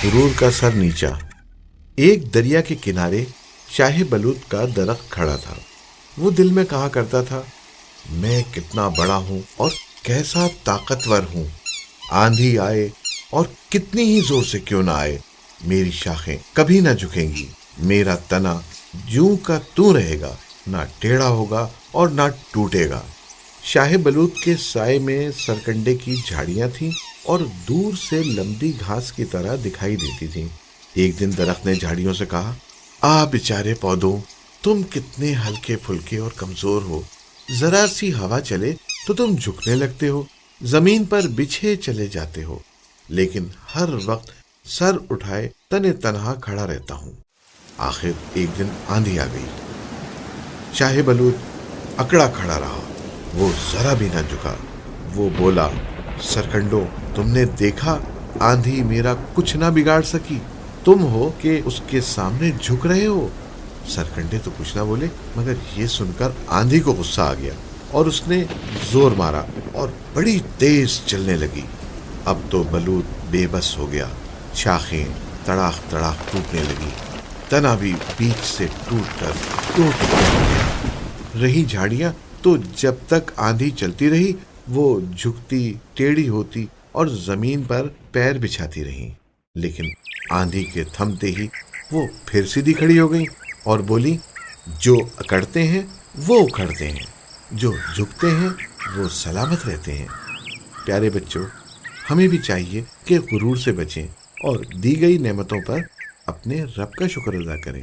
غرور کا سر نیچا۔ ایک دریا کے کنارے شاہ بلوط کا درخت کھڑا تھا۔ وہ دل میں کہا کرتا تھا، میں کتنا بڑا ہوں اور کیسا طاقتور ہوں۔ آندھی آئے اور کتنی ہی زور سے کیوں نہ آئے، میری شاخیں کبھی نہ جھکیں گی۔ میرا تنا جوں کا توں رہے گا، نہ ٹیڑھا ہوگا اور نہ ٹوٹے گا۔ شاہ بلوط کے سائے میں سرکنڈے کی جھاڑیاں تھیں اور دور سے لمبی گھاس کی طرح دکھائی دیتی تھیں۔ ایک دن درخت نے جھاڑیوں سے کہا، بیچارے پودوں، تم کتنے ہلکے پھلکے اور کمزور ہو۔ ذرا سی ہوا چلے تو تم جھکنے لگتے ہو، زمین پر بچھے چلے جاتے ہو، لیکن ہر وقت سر اٹھائے تنے تنہا کھڑا رہتا ہوں۔ آخر ایک دن آندھی آ گئی۔ شاہ بلوط اکڑا کھڑا رہا، وہ ذرا بھی نہ جھکا۔ وہ بولا، سرکنڈو، تم نے دیکھا آندھی میرا کچھ نہ بگاڑ سکی، تم ہو کہ اس کے سامنے جھک رہے ہو۔ سرکنڈے تو کچھ نہ بولے، مگر یہ سن کر آندھی کو غصہ آ گیا اور اس نے زور مارا اور بڑی تیز چلنے لگی۔ اب تو بلوط بے بس ہو گیا، شاخیں تڑاخ تڑاخ ٹوٹنے لگی، تنا بھی بیچ سے ٹوٹ کر دو ٹکڑے ہو گیا۔ رہی جھاڑیاں تو جب تک آندھی چلتی رہی وہ جھکتی ٹیڑھی ہوتی اور زمین پر پیر بچھاتی رہیں، لیکن آندھی کے تھمتے ہی وہ پھر سیدھی کھڑی ہو گئی اور بولی، جو اکڑتے ہیں وہ اکھڑتے ہیں، جو جھکتے ہیں وہ سلامت رہتے ہیں۔ پیارے بچوں، ہمیں بھی چاہیے کہ غرور سے بچیں اور دی گئی نعمتوں پر اپنے رب کا شکر ادا کریں۔